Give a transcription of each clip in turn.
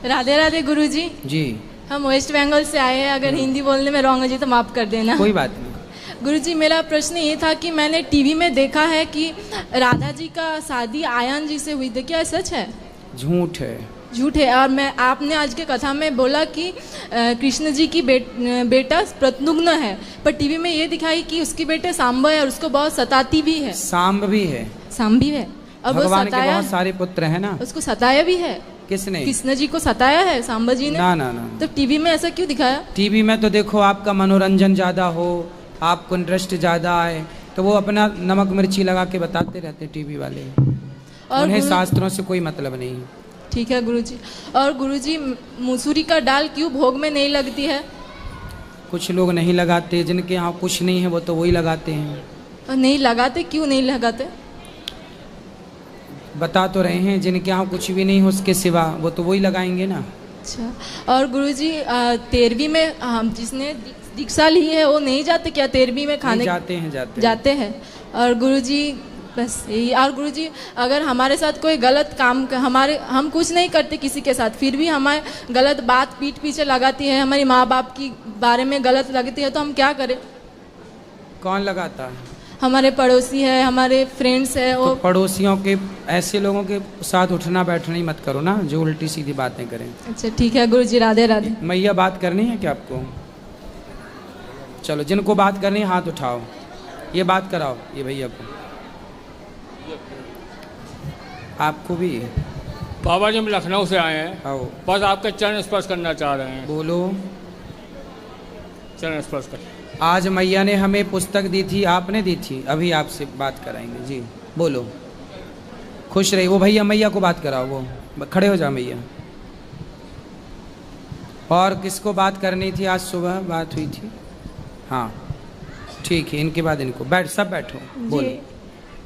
राधे राधे गुरुजी। जी हम वेस्ट बंगाल से आए हैं, अगर हिंदी बोलने में रॉन्ग है जी तो माफ़ कर देना। कोई बात नहीं। गुरुजी मेरा प्रश्न ये था कि मैंने टीवी में देखा है कि राधा जी का शादी आयन जी से हुई थी, क्या सच है? झूठ है। झूठ है। और आपने आज के कथा में बोला कि कृष्ण जी की बेटा प्रत्युम्न है, पर टीवी में ये दिखाई कि उसकी बेटे सांब है और उसको बहुत सताती भी है। सांब भी है। सांब भी है। और भगवान के बहुत सारे पुत्र हैं ना। उसको सताया भी है। किसने? कृष्ण जी को सताया है सांबा जी ने। ना ना ना। तो टीवी में ऐसा क्यों दिखाया? टीवी में तो देखो आपका मनोरंजन ज्यादा हो, आपको इंटरेस्ट ज्यादा आए तो वो अपना नमक मिर्ची लगा के बताते रहते टीवी वाले, और उन्हें शास्त्रों से कोई मतलब नहीं। ठीक है गुरुजी। और गुरुजी मसूरी का दाल क्यों भोग में नहीं लगती है? कुछ लोग नहीं लगाते, जिनके यहाँ कुछ नहीं है वो तो वही लगाते हैं। और नहीं लगाते, क्यों नहीं लगाते? बता तो रहे हैं, जिनके यहाँ कुछ भी नहीं हो उसके सिवा वो तो वही लगाएंगे ना। अच्छा। और गुरुजी 13वीं में हम जिसने दीक्षा ली है वो नहीं जाते क्या 13वीं में खाने? जाते हैं। और गुरुजी बस यही। और गुरुजी अगर हमारे साथ कोई गलत काम हम कुछ नहीं करते किसी के साथ, फिर भी हमारे गलत बात पीठ पीछे लगाती है, हमारी माँ बाप की बारे में गलत लगती है, तो हम क्या करें? कौन लगाता है? हमारे पड़ोसी है, हमारे फ्रेंड्स है। तो पड़ोसियों के ऐसे लोगों के साथ उठना बैठना ही मत करो ना, जो उल्टी सीधी बातें करें। अच्छा ठीक है गुरुजी। राधे राधे। मैया बात करनी है क्या आपको? चलो जिनको बात करनी है हाथ उठाओ, ये बात कराओ ये भैया को। आपको भी? बाबा जी हम लखनऊ से आए हैं। आओ। बस आपके चरण स्पर्श करना चाह रहे हैं। बोलो। चरण स्पर्श कर। आज मैया ने हमें पुस्तक दी थी, आपने दी थी, अभी आपसे बात कराएंगे। जी बोलो। खुश रही। वो भैया मैया को बात कराओ, वो खड़े हो जाओ मैया। और किसको बात करनी थी? आज सुबह बात हुई थी। हाँ ठीक है, इनके बाद इनको सब बैठो। बोलो।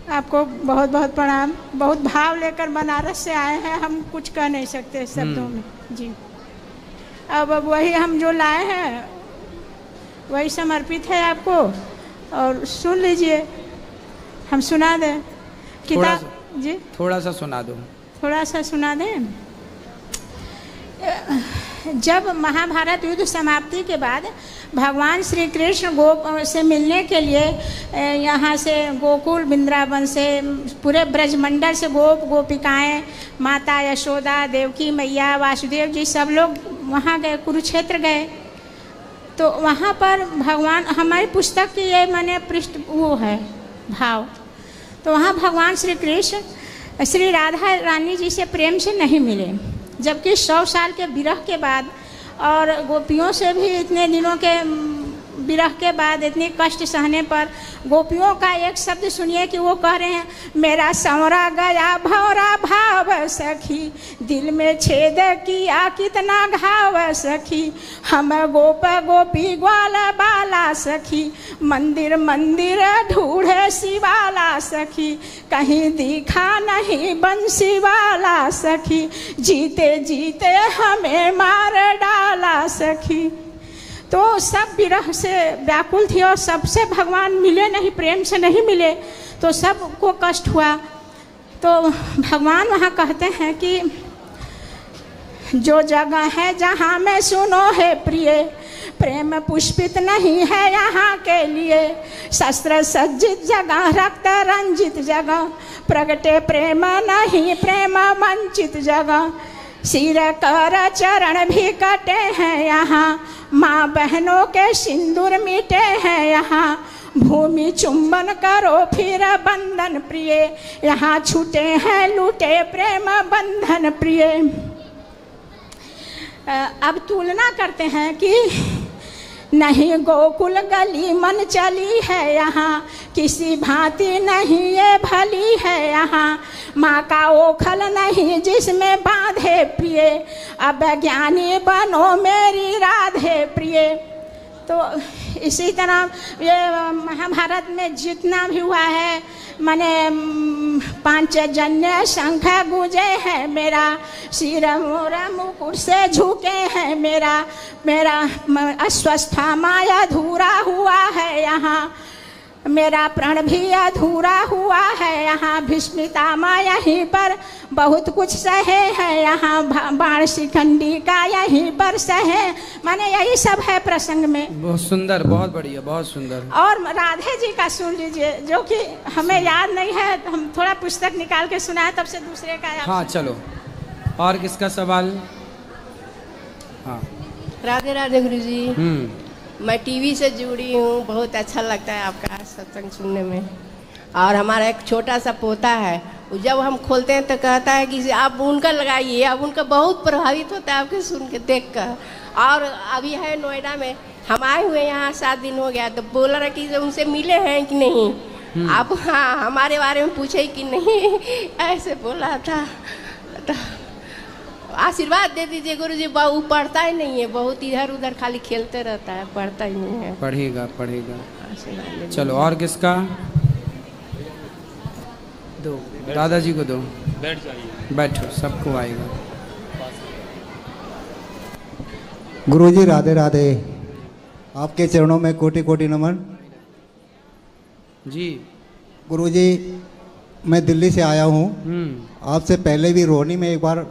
आपको बहुत बहुत प्रणाम। बहुत भाव लेकर बनारस से आए हैं, हम कुछ कह नहीं सकते शब्दों में। जी अब वही हम जो लाए हैं वही समर्पित है आपको, और सुन लीजिए, हम सुना दें किताब। जी थोड़ा सा सुना दो। थोड़ा सा सुना दें। जब महाभारत युद्ध समाप्ति के बाद भगवान श्री कृष्ण गोप से मिलने के लिए यहाँ से गोकुल वृंदावन से पूरे ब्रजमंडल से गोपिकाएं, माता यशोदा, देवकी मैया, वासुदेव जी सब लोग वहाँ गए, कुरुक्षेत्र गए। तो वहाँ पर भगवान, हमारी पुस्तक की ये माने पृष्ठ वो है भाव, तो वहाँ भगवान श्री कृष्ण श्री राधा रानी जी से प्रेम से नहीं मिले, जबकि 100 साल के विरह के बाद और गोपियों से भी इतने दिनों के विरह के बाद इतनी कष्ट सहने पर गोपियों का एक शब्द सुनिए कि वो कह रहे हैं, मेरा संवरा गया भौरा भाव सखी, दिल में छेद किया कितना घाव सखी, हम गोप गोपी ग्वाल बाला सखी, मंदिर मंदिर ढूंढे शिवाला सखी, कहीं दिखा नहीं बंसी वाला सखी, जीते जीते हमें मार डाला सखी। तो सब विरह से व्याकुल थी और सबसे भगवान मिले नहीं, प्रेम से नहीं मिले, तो सबको कष्ट हुआ। तो भगवान वहाँ कहते हैं कि जो जगह है जहाँ में सुनो है प्रिय, प्रेम पुष्पित नहीं है यहाँ के लिए, शस्त्र सज्जित जगह, रक्त रंजित जगह, प्रगटे प्रेम नहीं प्रेम वंचित जगह, सिर कर चरण भी कटे हैं यहाँ, माँ बहनों के सिंदूर मिटे हैं यहाँ, भूमि चुंबन करो फिर बंधन प्रिय, यहाँ छूटे हैं लूटे प्रेम बंधन प्रिय। अब तुलना करते हैं कि नहीं गोकुल गली मन चली है यहाँ, किसी भांति नहीं ये भली है यहाँ, माँ का ओखल नहीं जिसमें बांधे प्रिय, अब ज्ञानी बनो मेरी राधे प्रिय। तो इसी तरह ये महाभारत में जितना भी हुआ है, माने पांचजन्य शंख गूंजे हैं मेरा, सिर मोरा मुकुट से झुके हैं मेरा, मेरा अस्वस्था माया अधूरा हुआ है यहाँ, मेरा प्रण भी अधूरा हुआ है। यहाँ भीष्मितामा यहीं पर बहुत कुछ सहे हैं, यहाँ बाण शिखंडी का यहीं पर सहे। माने यही सब है प्रसंग में। बहुत सुंदर, बहुत बढ़िया, बहुत सुंदर। और राधे जी का सुन लीजिए, जो कि हमें याद नहीं है, हम थोड़ा पुस्तक निकाल के सुनाए, तब से दूसरे का। हाँ चलो, और किसका सवाल? हाँ। राधे राधे गुरुजी। मैं टीवी से जुड़ी हूँ, बहुत अच्छा लगता है आपका सत्संग सुनने में। और हमारा एक छोटा सा पोता है, जब हम खोलते हैं तो कहता है कि आप उनका लगाइए। अब उनका बहुत प्रभावित होता है आपके सुन के, देख कर। और अभी है नोएडा में, हम आए हुए यहाँ 7 दिन हो गया, तो बोल रहा कि उनसे मिले हैं कि नहीं आप, हाँ हमारे बारे में पूछे कि नहीं, ऐसे बोला था। तो आशीर्वाद दे दीजिए गुरुजी। वो पढ़ता ही नहीं है, बहुत इधर उधर खाली खेलते रहता है, पढ़ता ही नहीं है। पढ़ेगा पढ़ेगा। आशीर्वाद। चलो, और किसका? दो, दादाजी को दो। बैठ जाइए, बैठो, सबको आएगा। गुरुजी राधे राधे। आपके चरणों में कोटि कोटि नमन। जी गुरुजी, मैं दिल्ली से आया हूँ। आपसे पहले भी रोहनी में एक बार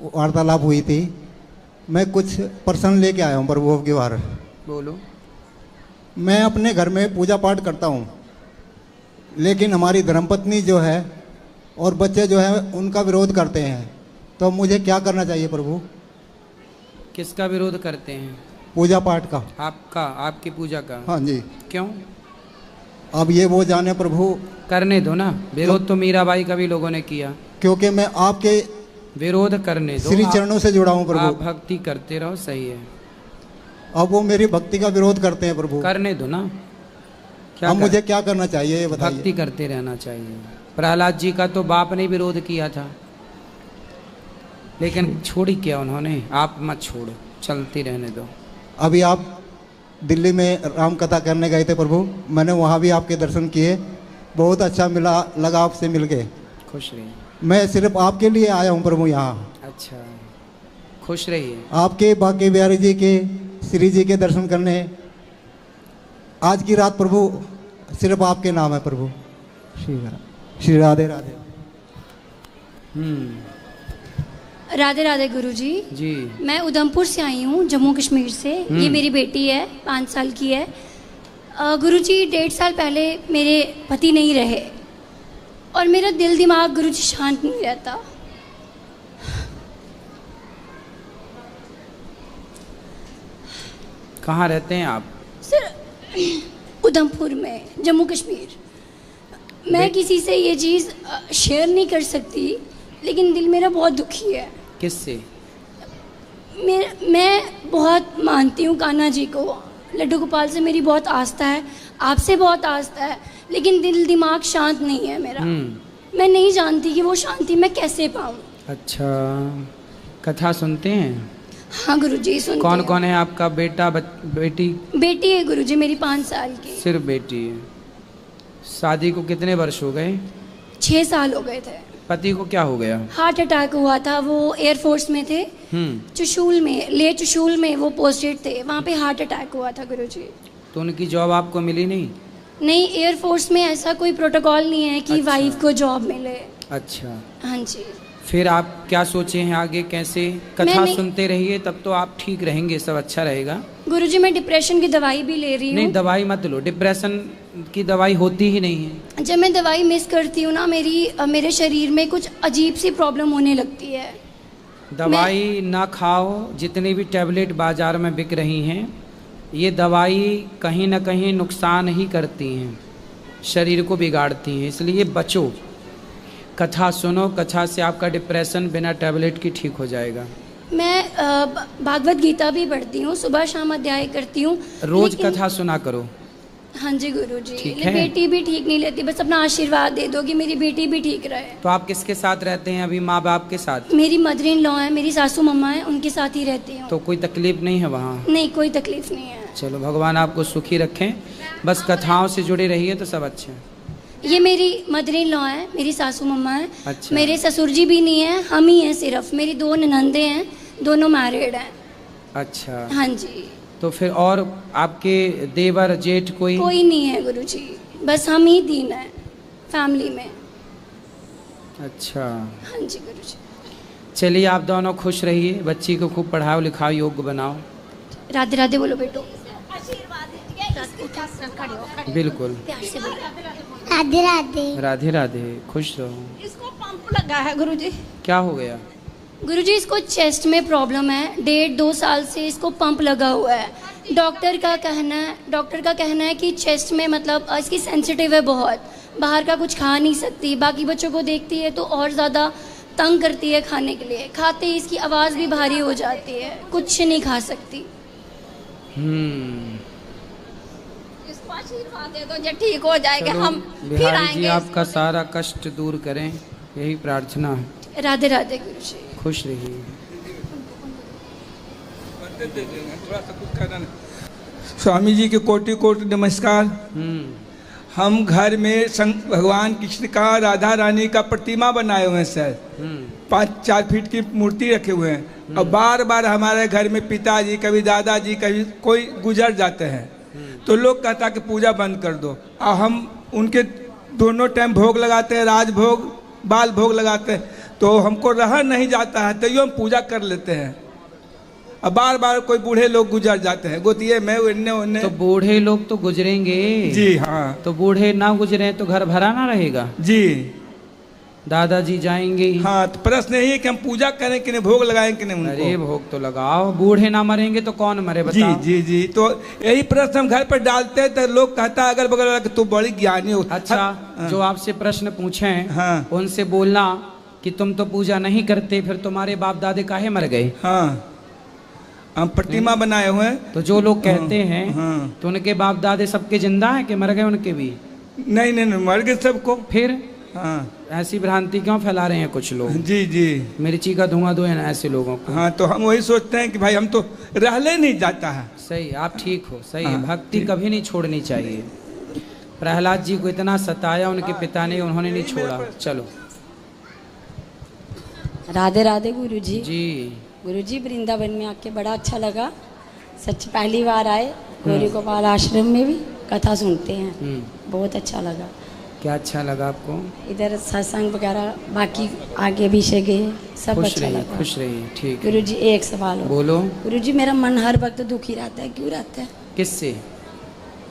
वार्तालाप हुई थी। मैं कुछ प्रश्न लेके आया हूँ प्रभु की बार। बोलो। मैं अपने घर में पूजा पाठ करता हूँ, लेकिन हमारी धर्मपत्नी जो है और बच्चे जो है उनका विरोध करते हैं, तो मुझे क्या करना चाहिए प्रभु? किसका विरोध करते हैं? पूजा पाठ का। आपका, आपकी पूजा का? हाँ जी। क्यों? अब ये वो जाने प्रभु। करने दो ना, विरोध तो मीराबाई का भी लोगों ने किया। क्योंकि मैं आपके विरोध करने दो, श्री चरणों से जुड़ा हूँ प्रभु। आप भक्ति करते रहो, सही है। अब वो मेरी भक्ति का विरोध करते हैं प्रभु। करने दो ना। क्या अब मुझे क्या करना चाहिए ये बताइए। भक्ति करते रहना चाहिए। प्रहलाद जी का तो बाप ने विरोध किया था, लेकिन छोड़ी क्या उन्होंने? आप मत छोड़ो, चलती रहने दो। अभी आप दिल्ली में राम कथा करने गए थे प्रभु, मैंने वहाँ भी आपके दर्शन किए, बहुत अच्छा लगा आपसे मिलके। खुश रहिए। मैं सिर्फ आपके लिए आया हूँ प्रभु यहाँ। अच्छा, खुश रहिए। आपके बाकी बिहारी जी के, श्री जी के दर्शन करने आज की रात प्रभु सिर्फ आपके नाम है प्रभु। श्री राधे राधे। राधे राधे गुरुजी। जी। मैं उधमपुर से आई हूँ, जम्मू कश्मीर से। ये मेरी बेटी है, 5 साल की है। गुरुजी 1.5 साल पहले मेरे पति नहीं रहे और मेरा दिल दिमाग गुरुजी शांत नहीं रहता। कहाँ रहते हैं आप? सर, उधमपुर में, जम्मू कश्मीर। मैं किसी से ये चीज़ शेयर नहीं कर सकती, लेकिन दिल मेरा बहुत दुखी है। किससे? मैं बहुत मानती हूँ कान्हा जी को, लड्डू गोपाल से मेरी बहुत आस्था है, आपसे बहुत आस्था है, लेकिन दिल दिमाग शांत नहीं है मेरा। मैं नहीं जानती कि वो शांति मैं कैसे पाऊँ। अच्छा, कथा सुनते हैं? हाँ गुरुजी, सुनते कौन हैं। कौन है आपका? बेटा, बेटी? बेटी है गुरुजी मेरी, 5 साल की। सिर्फ बेटी है। शादी को कितने वर्ष हो गए? 6 साल हो गए थे। पति को क्या हो गया? हार्ट अटैक हुआ था, वो एयरफोर्स में थे। चुशूल में, ले चुशूल में वो पोस्टेड थे, वहाँ पे हार्ट अटैक हुआ था गुरुजी। तो उनकी जॉब आपको मिली नहीं? नहीं, एयरफोर्स में ऐसा कोई प्रोटोकॉल नहीं है कि अच्छा। वाइफ को जॉब मिले। अच्छा, हाँ जी। फिर आप क्या सोचे हैं आगे, कैसे? कथा सुनते रहिए, तब तो आप ठीक रहेंगे, सब अच्छा रहेगा। गुरुजी मैं डिप्रेशन की दवाई भी ले रही हूँ। नहीं, दवाई मत लो, डिप्रेशन की दवाई होती ही नहीं है। जब मैं दवाई मिस करती हूँ ना, मेरे शरीर में कुछ अजीब सी प्रॉब्लम होने लगती है। दवाई ना खाओ। जितनी भी टैबलेट बाजार में बिक रही हैं, ये दवाई कहीं ना कहीं नुकसान ही करती हैं, शरीर को बिगाड़ती हैं, इसलिए बचो। कथा सुनो, कथा से आपका डिप्रेशन बिना टैबलेट की ठीक हो जाएगा। मैं भागवत गीता भी पढ़ती हूँ, सुबह शाम अध्याय करती हूँ। रोज कथा सुना करो। हाँ जी गुरुजी। ठीक है। बेटी भी ठीक नहीं लेती, बस अपना आशीर्वाद दे दो कि मेरी बेटी भी ठीक रहे। तो आप किसके साथ रहते हैं अभी? माँ बाप के साथ? मेरी मदर इन लॉ है, मेरी सासू मम्मा है, उनके साथ ही रहती हूँ। तो कोई तकलीफ नहीं है वहाँ? नहीं, कोई तकलीफ नहीं है। चलो, भगवान आपको सुखी रखें, बस कथाओं से जुड़े रहिए तो सब अच्छा है। ये मेरी मदर इन लॉ है, मेरी सासू मम्मा है। अच्छा। मेरे ससुर जी भी नहीं है, हम ही हैं सिर्फ। मेरी 2 ननंदे हैं, दोनों मैरिड हैं। अच्छा। हाँ जी। तो फिर और आपके देवर जेठ कोई? कोई नहीं है गुरुजी, बस हम ही 3 हैं फैमिली में। अच्छा, हाँ जी गुरुजी। चलिए आप दोनों खुश रहिए, बच्ची को खूब पढ़ाओ लिखाओ, योग्य बनाओ। राधे राधे बोलो बेटो। बिल्कुल। राधे राधे। राधे राधे, खुश रहो। इसको पंप लगा है गुरुजी। क्या हो गया? गुरुजी इसको चेस्ट में प्रॉब्लम है, 1.5-2 साल से इसको पंप लगा हुआ है। डॉक्टर का कहना है कि चेस्ट में मतलब इसकी सेंसिटिव है बहुत, बाहर का कुछ खा नहीं सकती, बाकी बच्चों को देखती है तो और ज़्यादा तंग करती है खाने के लिए, खाते ही इसकी आवाज़ भी भारी हो जाती है, कुछ नहीं खा सकती। इसको आशीर्वाद दे दो, जब ठीक हो जाएगा हम फिर आएंगे। जी आपका सारा कष्ट दूर करें, यही प्रार्थना है। राधे राधे गुरुजी। खुश रहिए। स्वामी जी के कोटि कोटि नमस्कार। हम घर में भगवान कृष्ण का, राधा रानी का प्रतिमा बनाए हुए हैं सर। 5-4 फीट की मूर्ति रखे हुए हैं। और बार बार हमारे घर में पिताजी, कभी दादाजी, कभी कोई गुजर जाते हैं तो लोग कहता कि पूजा बंद कर दो। और हम उनके दोनों टाइम भोग लगाते हैं, राजभोग बाल भोग लगाते हैं, तो हमको रह नहीं जाता है, तो हम पूजा कर लेते हैं। अब बार बार कोई बूढ़े लोग गुजर जाते हैं, गोतिये में उन्ने। तो बूढ़े लोग तो गुजरेंगे जी हाँ। तो बूढ़े ना गुजरे तो घर भरा ना रहेगा जी। दादाजी जाएंगे। हाँ, तो प्रश्न यही है कि हम पूजा करें कि नहीं, भोग लगाएं कि नहीं उनको। अरे भोग तो लगाओ, बूढ़े ना मरेंगे तो कौन मरे बताओ। जी जी जी। तो यही प्रश्न हम घर पर डालते हैं तो लोग कहता है अगल बगल वाला कि तू बड़ी ज्ञानी हो। अच्छा हाँ। जो आपसे प्रश्न पूछे हाँ। उनसे बोलना कि तुम तो पूजा नहीं करते, फिर तुम्हारे बाप दादे काहे मर गए। हाँ, हम प्रतिमा बनाए हुए हैं। तो जो लोग कहते हैं तो उनके बाप दादे सबके जिंदा हैं कि मर गए उनके भी? नहीं नहीं, मर गए सबको। फिर हाँ, ऐसी भ्रांति क्यों फैला रहे हैं कुछ लोग? जी जी। मिर्ची का धुआं दो है ना ऐसे लोगों को। हाँ, तो हम वही सोचते हैं कि भाई हम तो रहले नहीं जाता है। सही, आप ठीक हो, सही है। भक्ति कभी नहीं छोड़नी चाहिए। प्रहलाद जी को इतना सताया उनके पिता ने, उन्होंने नहीं छोड़ा। चलो। राधे राधे गुरुजी। जी गुरुजी, वृंदावन में आके बड़ा अच्छा लगा। सच पहली बार आए, गौरी गोपाल आश्रम में भी कथा सुनते हैं, बहुत अच्छा लगा। क्या अच्छा लगा आपको? इधर सत्संग वगैरह, बाकी आगे भी से गए, सब अच्छा लगा। खुश रहिए। ठीक। गुरुजी एक सवाल हो। बोलो। गुरुजी, मेरा मन हर वक्त दुखी रहता है, क्यों रहता है? किससे?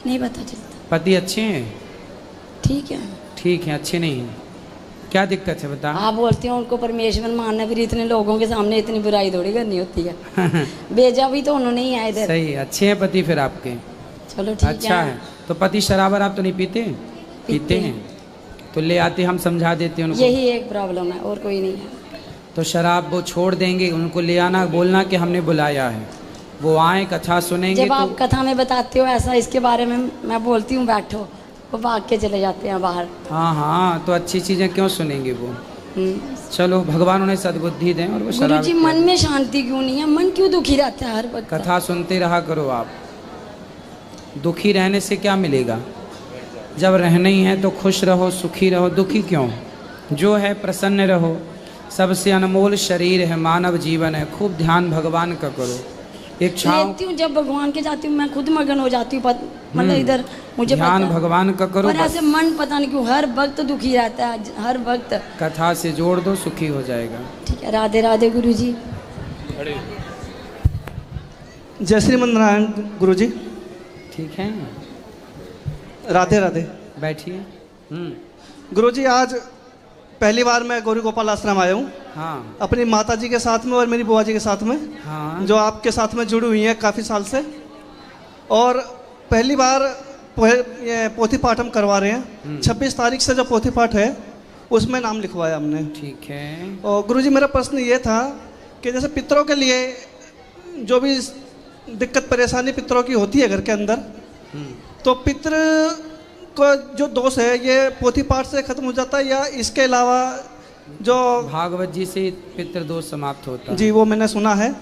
नहीं पता चलता। पति अच्छे हैं? ठीक है। ठीक है, अच्छे नहीं हैं? क्या दिक्कत है बता। आप बोलते हो उनको परमेश्वर मानना, फिर इतने लोगों के सामने इतनी बुराई थोड़ी करनी होती है। भेजा भी तो उन्होंने ही आए इधर। सही, अच्छे हैं पति फिर आपके। चलो ठीक अच्छा है। तो पति शराबर आप तो नहीं पीते? पीते हैं तो ले आते, हम समझा देते हैं उनको। यही एक प्रॉब्लम है, और कोई नहीं है। तो शराब वो छोड़ देंगे, उनको ले आना, बोलना कि हमने बुलाया है, वो आए, कथा सुनेंगे। जब आप कथा में बताते हो ऐसा इसके बारे में, मैं बोलती हूँ बैठो, वो भाग के चले जाते हैं बाहर। हाँ हाँ, तो अच्छी चीजें क्यों सुनेंगे वो। चलो, भगवान उन्हें सद्बुद्धि दें। और वो गुरुजी, मन में शांति क्यों नहीं है? मन क्यों दुखी रहता है हर वक्त? कथा सुनते रहा करो आप। दुखी रहने से क्या मिलेगा? जब रहना ही है तो खुश रहो, सुखी रहो, दुखी क्यों? जो है प्रसन्न रहो। सबसे अनमोल शरीर है, मानव जीवन है, खूब ध्यान भगवान का करो। लेती हूँ जब भगवान के जाती हूँ, मैं खुद मगन हो जाती हूँ, मतलब इधर मुझे ध्यान भगवान का करो। और ऐसे मन पता नहीं क्यों हर वक्त दुखी रहता है, हर वक्त। कथा से जोड़ दो, सुखी हो जाएगा। ठीक है। राधे राधे गुरुजी। जय श्रीमन नारायण गुरुजी। ठीक है। राधे राधे। बैठिए। गुरुजी, आज पहली बार मैं गौरी गोपाल आश्रम आया हूँ। हाँ। अपनी माता जी के साथ में और मेरी बुआ जी के साथ में। हाँ। जो आपके साथ में जुड़ी हुई हैं काफ़ी साल से, और पहली बार ये पोथी पाठ हम करवा रहे हैं। 26 तारीख से जो पोथी पाठ है उसमें नाम लिखवाया हमने। ठीक है। और गुरुजी, मेरा प्रश्न ये था कि जैसे पितरों के लिए जो भी दिक्कत परेशानी पितरों की होती है घर के अंदर, तो पितर को जो दोष है ये पोथी पाठ से खत्म हो जाता है, या इसके अलावा जो भागवत जी से पितृ दोष समाप्त होता है? जी, वो मैंने सुना है।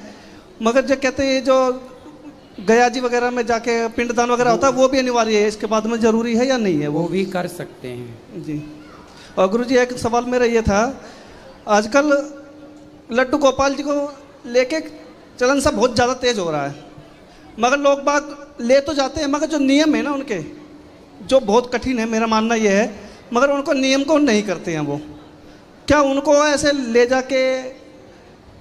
मगर जो कहते हैं जो गया जी वगैरह में जाके पिंडदान वगैरह होता है, वो भी अनिवार्य है इसके बाद में, जरूरी है या नहीं है? वो भी कर सकते हैं जी। और गुरुजी, एक सवाल मेरा ये था, आजकल लड्डू गोपाल जी को लेके चलन सब बहुत ज़्यादा तेज हो रहा है, मगर लोग बाग ले तो जाते हैं, मगर जो नियम है ना उनके, जो बहुत कठिन है, मेरा मानना ये है, मगर उनको नियम को नहीं करते हैं वो। क्या उनको ऐसे ले जाके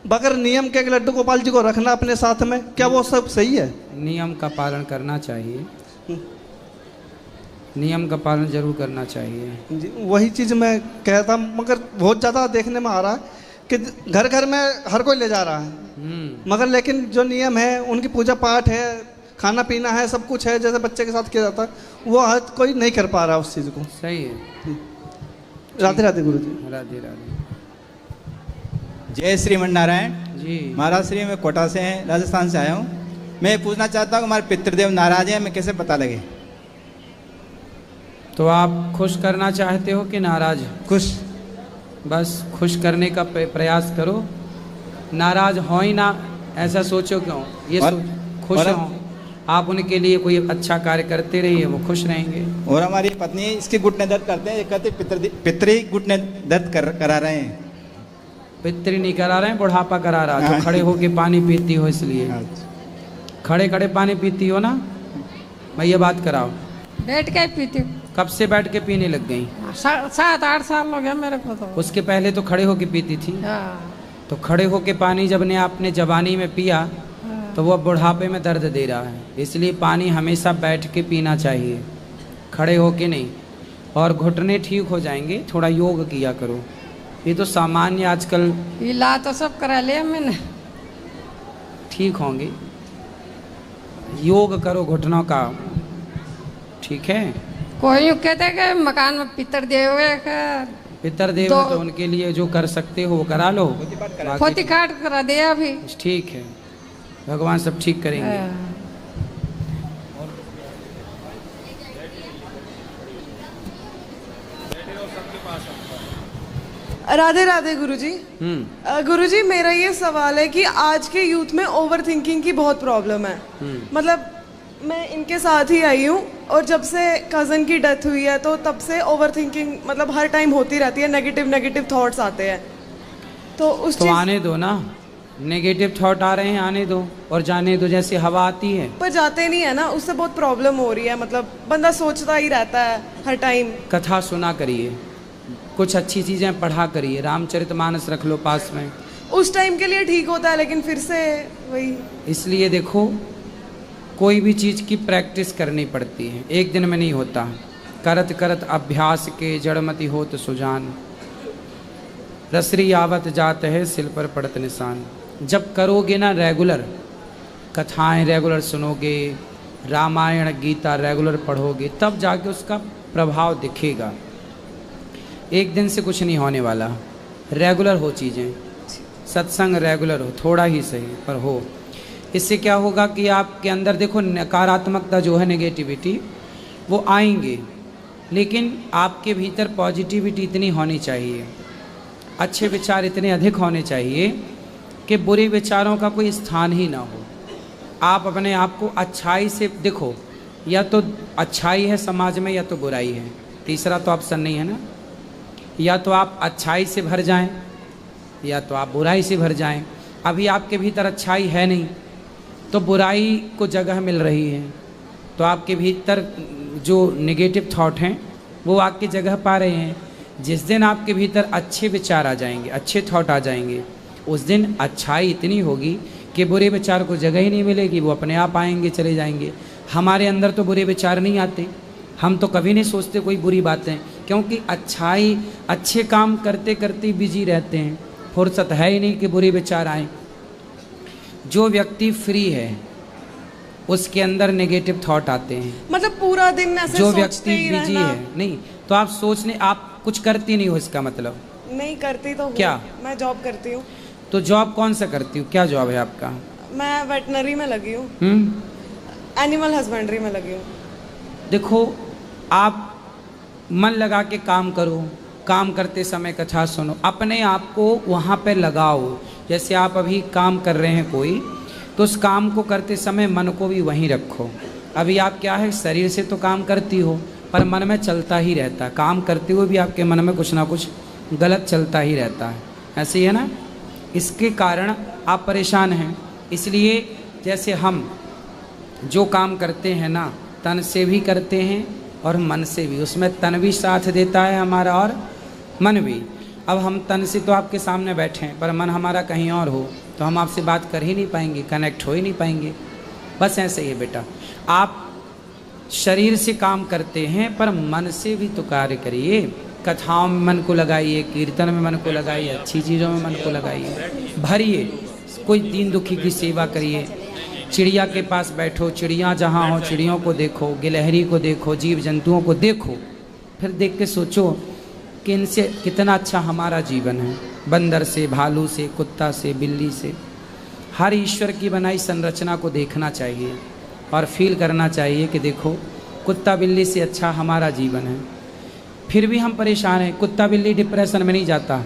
बगैर नियम के लड्डू गोपाल जी को रखना अपने साथ में, क्या वो सब सही है? नियम का पालन करना चाहिए, नियम का पालन जरूर करना चाहिए जी। वही चीज़ मैं कहता, मगर बहुत ज़्यादा देखने में आ रहा है कि घर घर में हर कोई ले जा रहा है, मगर लेकिन जो नियम है, उनकी पूजा पाठ है, खाना पीना है, सब कुछ है जैसे बच्चे के साथ किया जाता है, वो हर कोई नहीं कर पा रहा उस चीज़ को। सही है। राधे राधे गुरु जी। राधे राधे। जय श्रीमन नारायण जी। महाराज श्री, मैं कोटा से राजस्थान से आया हूँ। मैं पूछना चाहता हूँ हमारे पितृदेव नाराज हैं, हमें कैसे पता लगे? तो आप खुश करना चाहते हो कि नाराज? खुश। बस खुश करने का प्रयास करो, नाराज हो ही ना ऐसा सोचो क्यों, ये खुश हो आप, उनके लिए कोई अच्छा कार्य करते रहिए, वो खुश रहेंगे। और हमारी पत्नी इसके घुटने दर्द करते हैं, ये कहते पितरी घुटने दर्द करा रहे हैं। पितरी नहीं करा रहे हैं, बुढ़ापा करा रहा है। तो खड़े होके पानी पीती हो इसलिए, खड़े खड़े पानी पीती हो ना, मैं ये बात कराओ। बैठ के पीती हूँ। कब से बैठ के पीने लग गई? 7-8 साल हो गया मेरे को। तो उसके पहले तो खड़े होके पीती थी। तो खड़े होके पानी जब ने आपने जवानी में पिया तो वो बुढ़ापे में दर्द दे रहा है, इसलिए पानी हमेशा बैठ के पीना चाहिए, खड़े होके नहीं। और घुटने ठीक हो जाएंगे, थोड़ा योग किया करो। ये तो सामान्य आजकल इलाज तो सब करा लिया मैंने, ठीक होंगे। योग करो घुटनों का, ठीक है। कोई कहते हैं कि मकान में पितर दे हुए, पितर देव तो उनके लिए जो कर सकते हो वो करा लो। पोती काट करा दिया अभी, ठीक है, भगवान सब ठीक करेंगे। राधे राधे गुरुजी। गुरुजी, मेरा ये सवाल है कि आज के यूथ में ओवर थिंकिंग की बहुत प्रॉब्लम है। मतलब मैं इनके साथ ही आई हूँ और जब से कज़न की डेथ हुई है तो तब से ओवर थिंकिंग मतलब हर टाइम होती रहती है, नेगेटिव थॉट्स आते हैं। तो उस तो आने दो ना, नेगेटिव थॉट आ रहे हैं आने दो और जाने दो, जैसे हवा आती है। पर जाते नहीं है ना, उससे बहुत प्रॉब्लम हो रही है। मतलब बंदा सोचता ही रहता है हर टाइम। कथा सुना करिए, कुछ अच्छी चीज़ें पढ़ा करिए, रामचरितमानस रख लो पास में, उस टाइम के लिए ठीक होता है, लेकिन फिर से वही। इसलिए देखो, कोई भी चीज़ की प्रैक्टिस करनी पड़ती है, एक दिन में नहीं होता। करत करत अभ्यास के जड़मति होत सुजान, रसरी आवत जात है सिल पर पड़त निशान। जब करोगे ना रेगुलर, कथाएं रेगुलर सुनोगे, रामायण गीता रेगुलर पढ़ोगे, तब जाके उसका प्रभाव दिखेगा। एक दिन से कुछ नहीं होने वाला, रेगुलर हो चीज़ें, सत्संग रेगुलर हो, थोड़ा ही सही पर हो। इससे क्या होगा कि आपके अंदर देखो नकारात्मकता जो है, नेगेटिविटी, वो आएंगे, लेकिन आपके भीतर पॉजिटिविटी इतनी होनी चाहिए, अच्छे विचार इतने अधिक होने चाहिए कि बुरे विचारों का कोई स्थान ही ना हो। आप अपने आप को अच्छाई से देखो, या तो अच्छाई है समाज में या तो बुराई है, तीसरा तो ऑप्शन नहीं है ना। या तो आप अच्छाई से भर जाएं या तो आप बुराई से भर जाएं। अभी आपके भीतर अच्छाई है नहीं तो बुराई को जगह मिल रही है, तो आपके भीतर जो नेगेटिव थॉट हैं वो आपकी जगह पा रहे हैं। जिस दिन आपके भीतर अच्छे विचार आ जाएंगे, अच्छे थॉट आ जाएंगे, उस दिन अच्छाई इतनी होगी कि बुरे विचार को जगह ही नहीं मिलेगी, वो अपने आप आएंगे, चले जाएंगे। हमारे अंदर तो बुरे विचार नहीं आते, हम तो कभी नहीं सोचते कोई बुरी बातें, क्योंकि अच्छाई अच्छे काम करते करते बिजी रहते हैं, फुर्सत है ही नहीं कि बुरे विचार आए। जो व्यक्ति फ्री है उसके अंदर नेगेटिव थॉट आते हैं। मतलब पूरा दिन ऐसे जो सोचते व्यक्ति ही बिजी रहना। है नहीं, तो आप सोचने, आप कुछ करती नहीं हो, इसका मतलब नहीं करती तो क्या? मैं जॉब करती हूँ। तो जॉब कौन सा करती हूँ, क्या जॉब है आपका? मैं वेटनरी में लगी हूँ, एनिमल हस्बेंड्री में लगी हूँ। देखो, आप मन लगा के काम करो, काम करते समय कथा सुनो, अपने आप को वहाँ पे लगाओ। जैसे आप अभी काम कर रहे हैं कोई, तो उस काम को करते समय मन को भी वहीं रखो। अभी आप क्या है, शरीर से तो काम करती हो पर मन में चलता ही रहता है, काम करते हुए भी आपके मन में कुछ ना कुछ गलत चलता ही रहता है, ऐसे ही है ना। इसके कारण आप परेशान हैं। इसलिए जैसे हम जो काम करते हैं ना, तन से भी करते हैं और मन से भी। उसमें तन भी साथ देता है हमारा और मन भी। अब हम तन से तो आपके सामने बैठे हैं, पर मन हमारा कहीं और हो तो हम आपसे बात कर ही नहीं पाएंगे, कनेक्ट हो ही नहीं पाएंगे। बस ऐसे ही है बेटा, आप शरीर से काम करते हैं पर मन से भी तो कार्य करिए। कथाओं में मन को लगाइए, कीर्तन में मन को लगाइए, अच्छी चीज़ों में मन को लगाइए, भरिए। कोई दीन दुखी की सेवा करिए। चिड़िया के पास बैठो, चिड़िया जहाँ हो चिड़ियों को देखो, गिलहरी को देखो, जीव जंतुओं को देखो, फिर देख के सोचो कि इनसे कितना अच्छा हमारा जीवन है। बंदर से, भालू से, कुत्ता से, बिल्ली से, हर ईश्वर की बनाई संरचना को देखना चाहिए और फील करना चाहिए कि देखो कुत्ता बिल्ली से अच्छा हमारा जीवन है। फिर भी हम परेशान हैं। कुत्ता बिल्ली डिप्रेशन में नहीं जाता,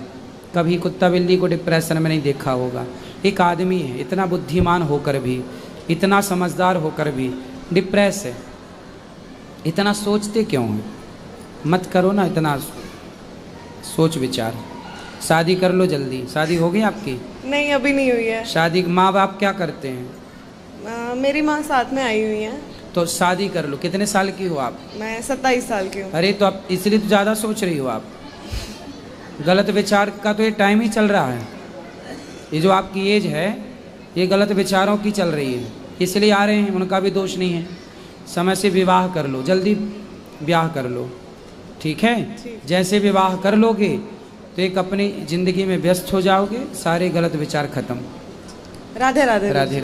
कभी कुत्ता बिल्ली को डिप्रेशन में नहीं देखा होगा। एक आदमी है इतना बुद्धिमान होकर भी, इतना समझदार होकर भी डिप्रेस है। इतना सोचते क्यों हैं? मत करो ना इतना सोच विचार, शादी कर लो जल्दी। शादी हो गई आपकी? नहीं, अभी नहीं हुई है। शादी माँ बाप क्या करते हैं? मेरी माँ साथ में आई हुई है। तो शादी कर लो। कितने साल की हो आप? मैं 27 साल की हूँ। अरे तो आप इसलिए तो ज़्यादा सोच रही हो आप। गलत विचार का तो ये टाइम ही चल रहा है। ये जो आपकी एज है ये गलत विचारों की चल रही है, इसलिए आ रहे हैं। उनका भी दोष नहीं है। समय से विवाह कर लो, जल्दी ब्याह कर लो, ठीक है? जैसे विवाह कर लोगे तो एक अपनी ज़िंदगी में व्यस्त हो जाओगे, सारे गलत विचार खत्म। राधे राधे। राधे।